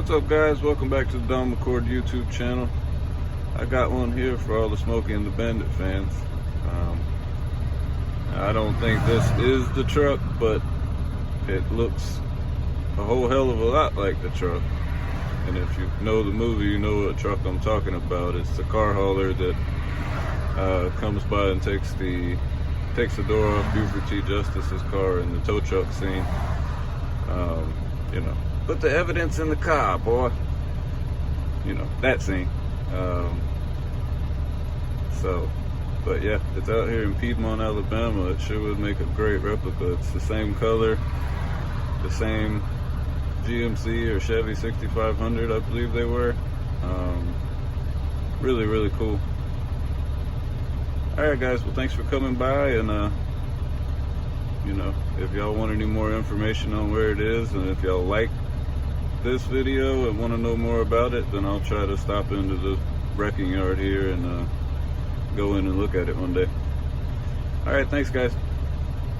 What's up, guys? Welcome back to the Don McCord YouTube channel. I got one here for all the Smokey and the Bandit fans. I don't think this is the truck, but it looks a whole hell of a lot like the truck. And if you know the movie, you know what truck I'm talking about. It's the car hauler that comes by and takes the door off Buford T. Justice's car in the tow truck scene. You know, put the evidence in the car, boy. You know, that scene. But yeah, it's out here in Piedmont, Alabama. It sure would make a great replica. It's the same color, the same GMC or Chevy 6500, I believe they were. Really, really cool. Alright guys, well thanks for coming by, and you know, if y'all want any more information on where it is, and if y'all like this video and want to know more about it, then I'll try to stop into the wrecking yard here and go in and look at it one day. Alright, thanks guys.